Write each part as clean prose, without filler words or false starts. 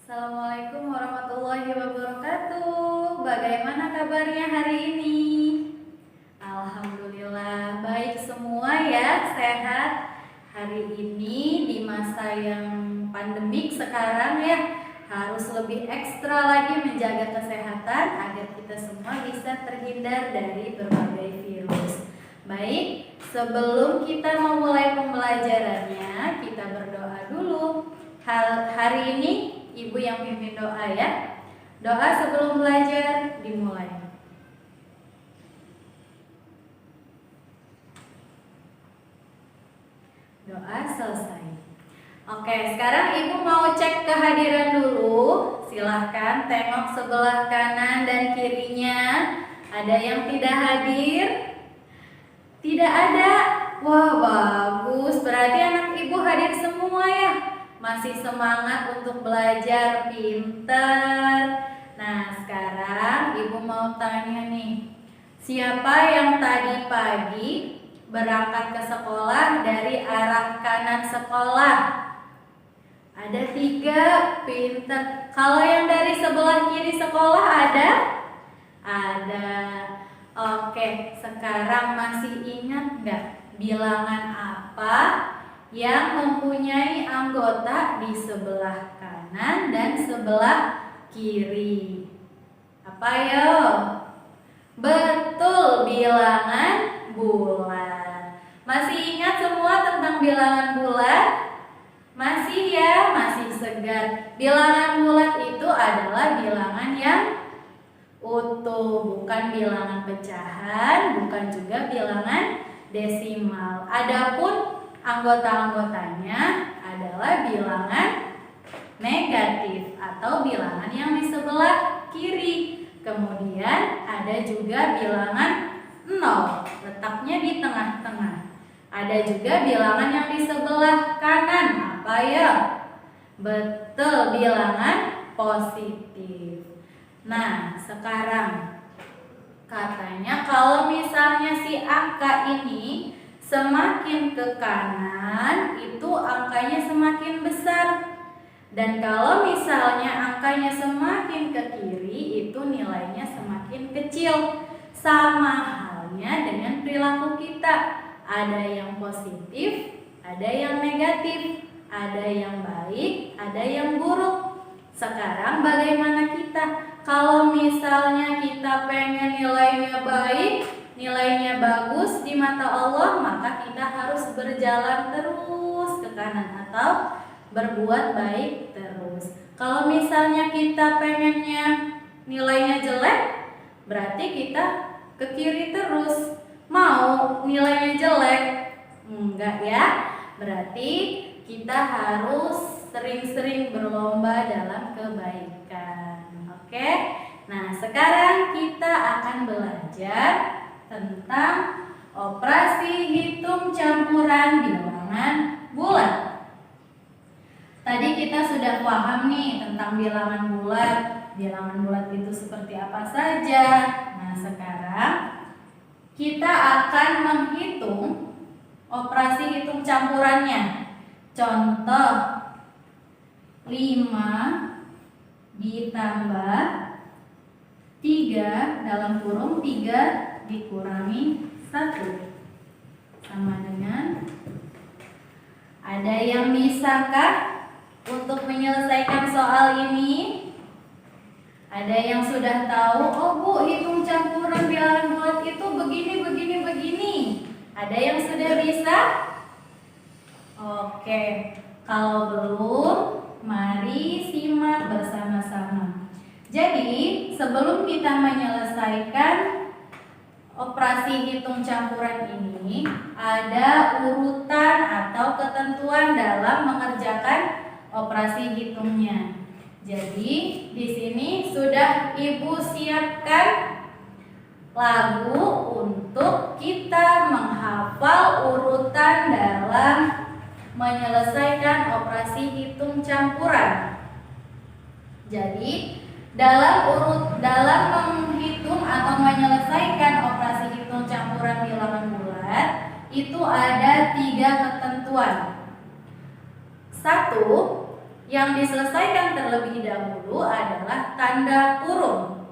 Assalamualaikum warahmatullahi wabarakatuh. Bagaimana kabarnya hari ini? Alhamdulillah baik semua ya, sehat. Hari ini di masa yang pandemik sekarang ya, harus lebih ekstra lagi menjaga kesehatan agar kita semua bisa terhindar dari berbagai virus. Baik, sebelum kita memulai pembelajarannya, kita berdoa dulu. Hari ini Ibu yang pimpin doa ya. Doa sebelum belajar dimulai. Doa selesai. Oke, sekarang Ibu mau cek kehadiran dulu. Silahkan tengok sebelah kanan dan kirinya. Ada yang tidak hadir? Tidak ada. Wah, bagus. Berarti anak Ibu hadir semua ya. Masih semangat untuk belajar, pinter. Nah, sekarang Ibu mau tanya nih, siapa yang tadi pagi berangkat ke sekolah dari arah kanan sekolah? Ada 3, pinter. Kalau yang dari sebelah kiri sekolah ada? Ada. Oke, sekarang masih ingat nggak bilangan apa yang mempunyai anggota di sebelah kanan dan sebelah kiri? Apa yo? Betul, bilangan bulat. Masih ingat semua tentang bilangan bulat? Masih ya, masih segar. Bilangan bulat itu adalah bilangan yang utuh, bukan bilangan pecahan, bukan juga bilangan desimal. Adapun anggota-anggotanya adalah bilangan negatif atau bilangan yang di sebelah kiri. Kemudian ada juga bilangan 0, letaknya di tengah-tengah. Ada juga bilangan yang di sebelah kanan. Apa ya? Betul, bilangan positif. Nah, sekarang katanya kalau misalnya si angka ini semakin ke kanan, itu angkanya semakin besar. Dan kalau misalnya angkanya semakin ke kiri, itu nilainya semakin kecil. Sama halnya dengan perilaku kita. Ada yang positif, ada yang negatif, ada yang baik, ada yang buruk. Sekarang bagaimana kita? Kalau misalnya kita pengen nilainya baik, nilainya bagus di mata Allah, maka kita harus berjalan terus ke kanan atau berbuat baik terus. Kalau misalnya kita pengennya nilainya jelek, berarti kita ke kiri terus. Mau nilainya jelek? Enggak ya. Berarti kita harus sering-sering berlomba dalam kebaikan. Oke? Nah, sekarang kita akan belajar tentang operasi hitung campuran bilangan bulat. Tadi kita sudah paham nih tentang bilangan bulat. Bilangan bulat itu seperti apa saja. Nah, sekarang kita akan menghitung operasi hitung campurannya. Contoh 5 ditambah 3 dalam kurung 3 dikurangi 1 sama dengan, ada yang bisakah untuk menyelesaikan soal ini? Ada yang sudah tahu? Oh Bu, hitung campuran bilangan bulat itu begini. Ada yang sudah bisa? Oke, kalau belum, mari simak bersama-sama. Jadi, sebelum kita menyelesaikan operasi hitung campuran ini, ada urutan atau ketentuan dalam mengerjakan operasi hitungnya. Jadi, di sini sudah Ibu siapkan lagu untuk kita menghafal urutan dalam menyelesaikan operasi hitung campuran. Jadi, dalam menghitung atau menyelesaikan operasi hitung campuran bilangan bulat itu ada 3 ketentuan. 1, Yang diselesaikan terlebih dahulu adalah tanda kurung.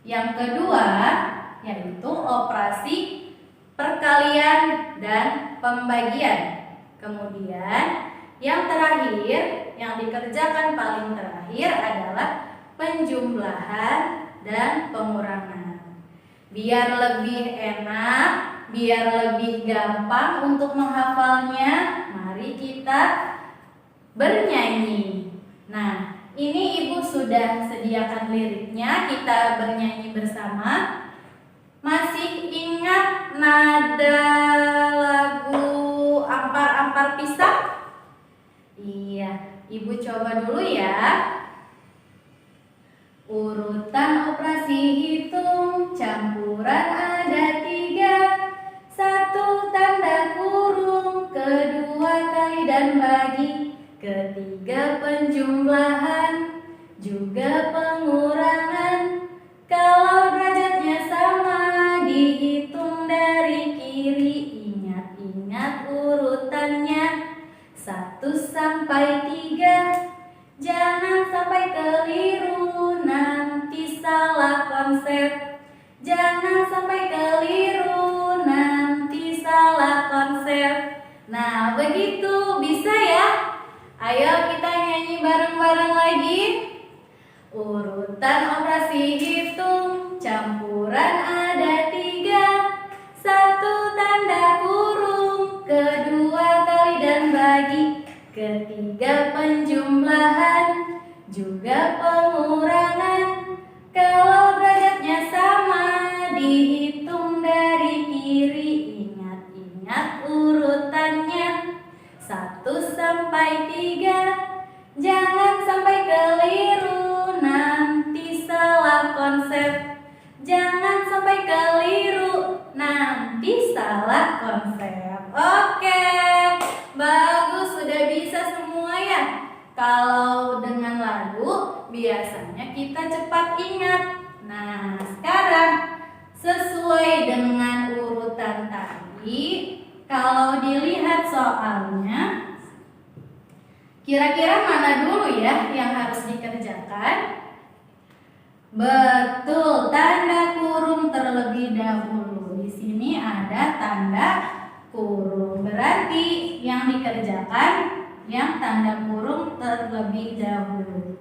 Yang kedua yaitu operasi perkalian dan pembagian. Kemudian yang terakhir, yang dikerjakan paling terakhir adalah penjumlahan dan pengurangan. Biar lebih enak, biar lebih gampang untuk menghafalnya, mari kita bernyanyi. Nah, ini Ibu sudah sediakan liriknya, kita bernyanyi bersama. Masih ingat nada lagu Ampar-ampar Pisang? Iya, Ibu coba dulu ya. Urutan operasi hitung, campuran ada 3. 1 tanda kurung, kedua kali dan bagi, ketiga penjumlahan, juga pengurangan. Kalau derajatnya sama, dihitung dari kiri. Ingat-ingat urutannya 1 sampai 3. Jangan sampai keliru, nanti salah konsep. Jangan sampai keliru, nanti salah konsep. Nah, begitu, bisa ya? Ayo kita nyanyi bareng-bareng lagi. Urutan operasi hitung, campuran ada 3. 1 tanda kurung, kedua kali dan bagi, ketiga penjumlahan, juga pengurangan. Kalau derajatnya sama, dihitung dari kiri. Ingat-ingat urutannya 1 sampai 3. Jangan sampai keliru, nanti salah konsep. Jangan sampai keliru, nanti salah konsep. Oke, bagus, sudah bisa semua ya. Kalau dengan lagu biasanya kita cepat ingat. Nah, sekarang sesuai dengan urutan tadi, kalau dilihat soalnya, kira-kira mana dulu ya yang harus dikerjakan? Betul, tanda kurung terlebih dahulu. Di sini ada tanda kurung. Berarti yang dikerjakan yang tanda kurung terlebih dahulu.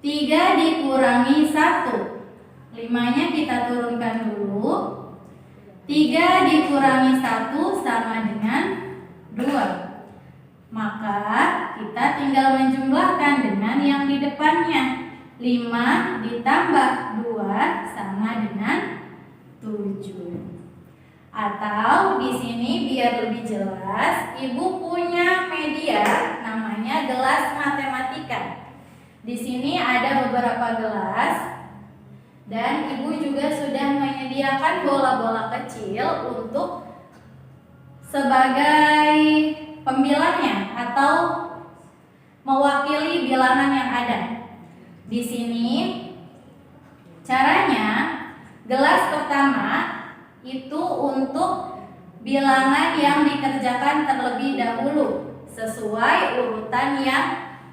3 dikurangi 1. 5-nya kita turunkan dulu. 3 dikurangi 1 sama dengan 2. Maka kita tinggal menjumlahkan dengan yang di depannya. 5 ditambah 2 sama dengan 7. Atau di sini biar lebih jelas, Ibu punya media namanya gelas matematika. Di sini ada beberapa gelas dan Ibu juga sudah menyediakan bola-bola kecil untuk sebagai pembilangnya atau mewakili bilangan yang ada. Di sini caranya, gelas pertama itu untuk bilangan yang dikerjakan terlebih dahulu sesuai urutan yang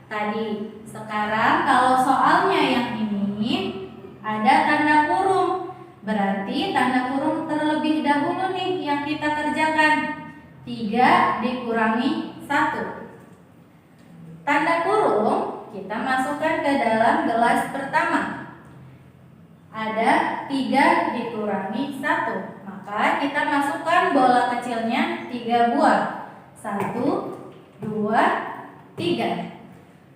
tadi. Sekarang kalau soalnya yang ini ada tanda kurung, berarti tanda kurung terlebih dahulu nih yang kita kerjakan. 3 dikurangi 1. Tanda kurung kita masukkan ke dalam gelas pertama. Ada 3 dikurangi 1. Maka kita masukkan bola kecilnya 3 buah. 1, 2, 3.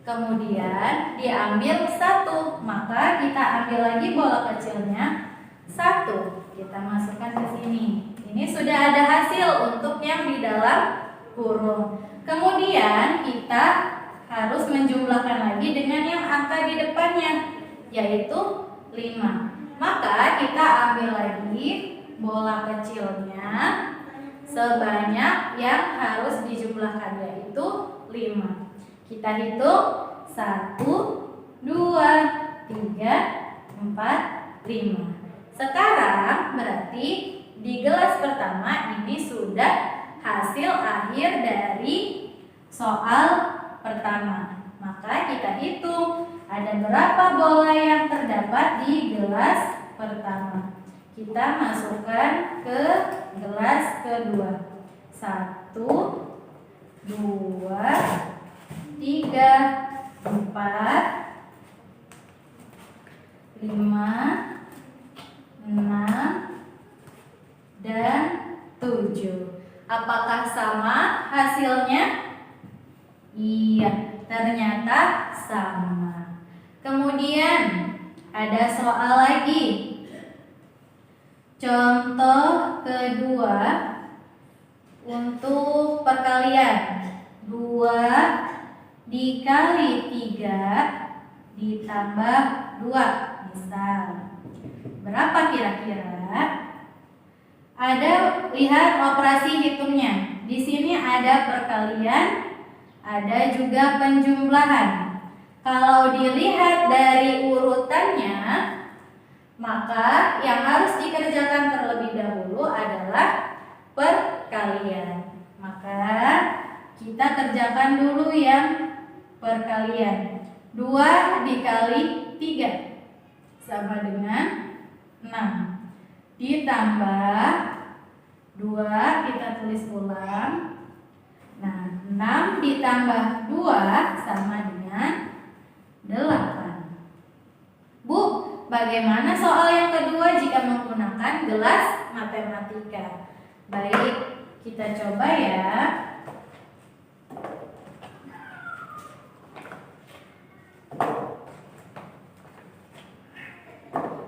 Kemudian diambil 1. Maka kita ambil lagi bola kecilnya 1. Kita masukkan ke sini. Ini sudah ada hasil untuk yang di dalam kurung. Kemudian kita harus menjumlahkan lagi dengan yang angka di depannya, yaitu 5. Maka kita ambil lagi bola kecilnya sebanyak yang harus dijumlahkan, yaitu 5. Kita hitung 1, 2, 3, 4, 5. Sekarang berarti di gelas pertama ini sudah hasil akhir dari soal pertama. Maka kita hitung ada berapa bola yang terdapat di gelas pertama. Kita masukkan ke gelas kedua. 1, 2, 3, 4, 5, 6, dan 7. Apakah sama hasilnya? Iya, ternyata sama. Kemudian ada soal lagi. Contoh kedua untuk perkalian 2 dikali 3 ditambah 2. Misal, berapa kira-kira? Ada, lihat operasi hitungnya. Di sini ada perkalian, ada juga penjumlahan. Kalau dilihat dari urutannya, maka yang harus dikerjakan terlebih dahulu adalah perkalian. Maka kita kerjakan dulu yang perkalian. 2 dikali 3 sama dengan 6. Ditambah 2, kita tulis ulang. Nah, 6 ditambah 2 sama dengan 8. Bu, bagaimana soal yang kedua jika menggunakan gelas matematika? Baik, kita coba ya.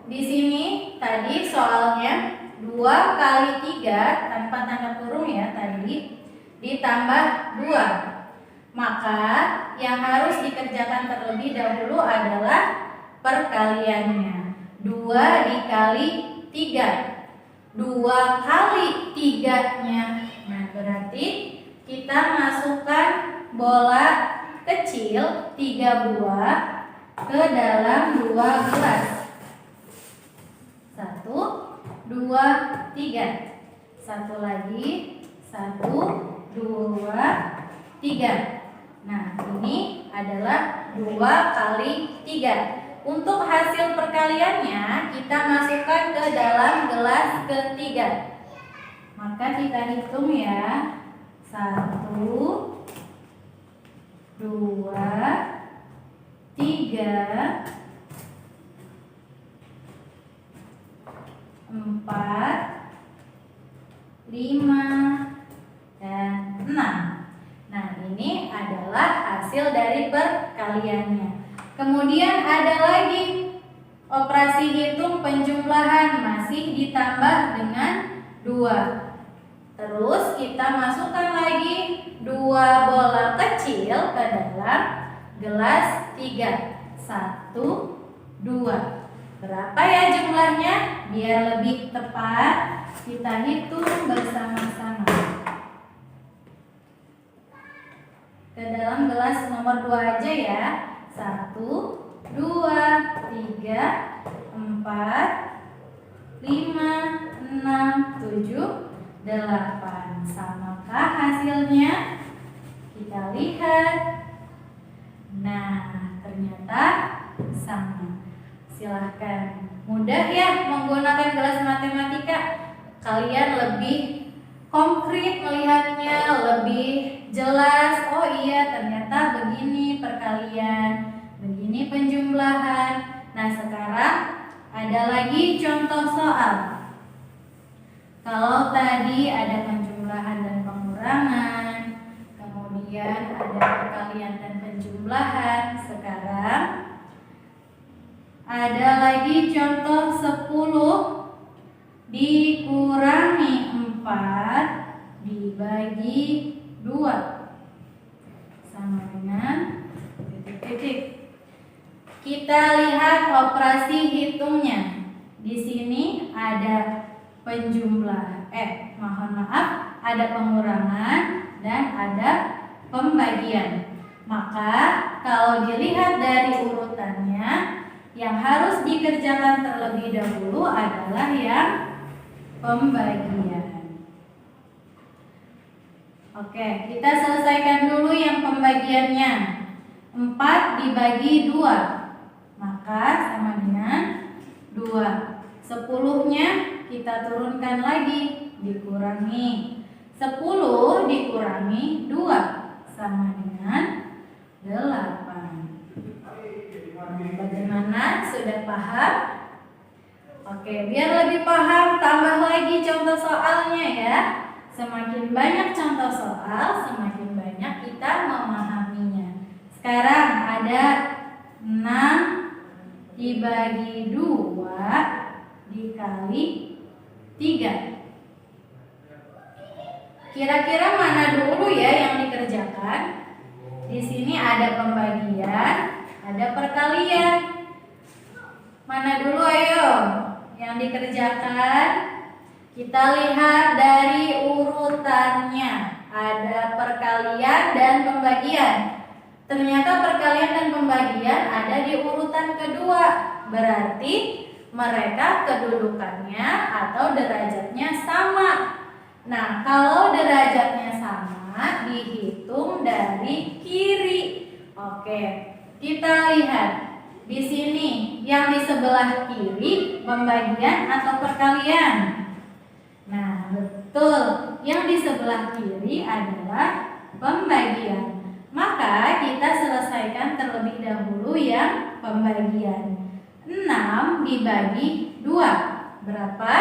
Di sini tadi soalnya 2 kali 3 tanpa tanda kurung ya tadi ditambah 2. Maka yang harus dikerjakan terlebih dahulu adalah perkaliannya. 2 dikali 3. 2 kali 3-nya. Nah, berarti kita masukkan bola kecil 3 buah ke dalam 2 gelas. 1, 2, 3. Satu lagi. 1, 2, 3. Nah, ini adalah 2 kali 3. Untuk hasil perkaliannya kita masukkan ke dalam gelas ketiga. Maka kita hitung ya. 1, 2, 3, 4, 5, dan 6. Nah, ini adalah hasil dari perkaliannya. Kemudian ada lagi operasi hitung penjumlahan, masih ditambah dengan 2. Terus kita masukkan lagi 2 bola kecil ke dalam gelas 3. 1, 2. Berapa ya jumlahnya? Biar lebih tepat, kita hitung bersama-sama. Ke dalam gelas nomor 2 aja ya. 1, 2, 3, 4, 5, 6, 7, 8. Samakah hasilnya? Kita lihat. Nah, ternyata sama. Silahkan. Mudah ya menggunakan gelas matematika. Kalian lebih konkret melihatnya, lebih jelas. Oh iya, ternyata begini perkalian, begini penjumlahan. Nah, sekarang ada lagi contoh soal. Kalau tadi ada penjumlahan dan pengurangan, kemudian ada perkalian dan penjumlahan, sekarang ada lagi contoh 10 dikurangi 4 dibagi 2 sama dengan titik-titik. Kita lihat operasi hitungnya. Di sini ada ada pengurangan dan ada pembagian. Maka kalau dilihat dari urutannya, yang harus dikerjakan terlebih dahulu adalah yang pembagian. Oke, kita selesaikan dulu yang pembagiannya. 4 dibagi 2, maka sama dengan 2. 10-nya kita turunkan lagi, dikurangi. 10 dikurangi 2 sama dengan 8. Bagaimana? Sudah paham? Oke, biar lebih paham, tambah lagi contoh soalnya ya. Semakin banyak contoh soal, semakin banyak kita memahaminya. Sekarang ada 6 dibagi 2 dikali 3. Kira-kira mana dulu ya yang dikerjakan? Di sini ada pembagian, ada perkalian. Mana dulu ayo yang dikerjakan? Kita lihat dari urutannya. Ada perkalian dan pembagian. Ternyata perkalian dan pembagian ada di urutan kedua. Berarti mereka kedudukannya atau derajatnya sama. Nah, kalau derajatnya sama, dihitung dari kiri. Oke, kita lihat di sini yang di sebelah kiri pembagian atau perkalian. Nah, betul, yang di sebelah kiri adalah pembagian. Maka kita selesaikan terlebih dahulu yang pembagian. 6 dibagi 2 berapa?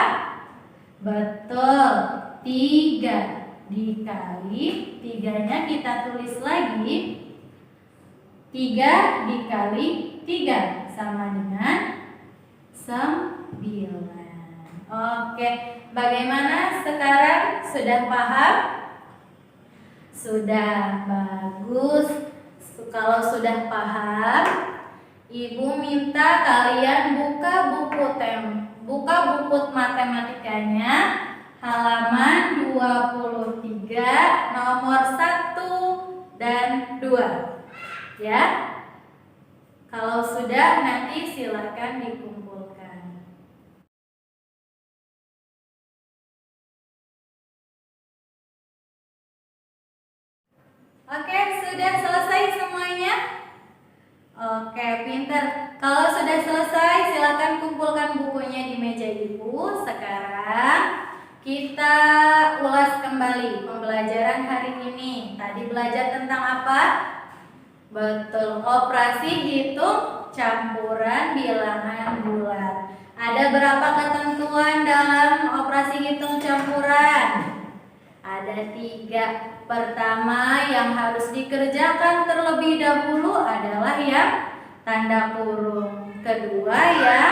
Betul, 3 dikali 3-nya kita tulis lagi. 3 dikali 3 sama dengan 9. Oke, bagaimana sekarang? Sudah paham? Sudah, bagus. Kalau sudah paham, Ibu minta kalian buka buku matematikanya halaman 23 nomor 1 dan 2. Ya. Kalau sudah nanti silakan dikumpulkan. Oke, sudah selesai semuanya? Oke, pinter. Kalau sudah selesai, silakan kumpulkan bukunya di meja ibu. Sekarang kita ulas kembali pembelajaran hari ini. Tadi belajar tentang apa? Betul, operasi hitung campuran bilangan bulat. Ada berapa ketentuan dalam operasi hitung campuran? Ada 3. Pertama yang harus dikerjakan terlebih dahulu adalah yang tanda kurung. Kedua ya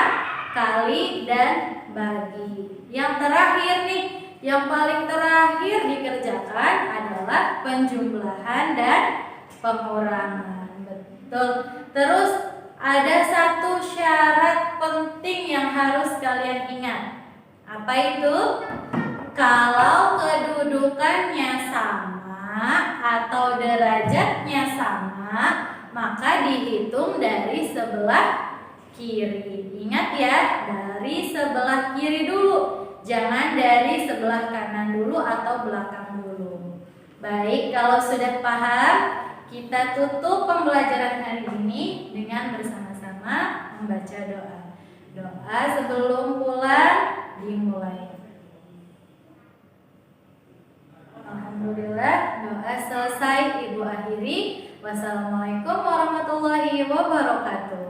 kali dan bagi. Yang terakhir nih, yang paling terakhir dikerjakan adalah penjumlahan dan pengurangan. Betul. Terus ada satu syarat penting yang harus kalian ingat. Apa itu? Kalau kedudukannya sama atau derajatnya sama, maka dihitung dari sebelah kiri. Ingat ya, dari sebelah kiri dulu. Jangan dari sebelah kanan dulu atau belakang dulu. Baik, kalau sudah paham, kita tutup pembelajaran hari ini dengan bersama-sama membaca doa. Doa sebelum pulang dimulai. Alhamdulillah, doa selesai Ibu akhiri. Wassalamualaikum warahmatullahi wabarakatuh.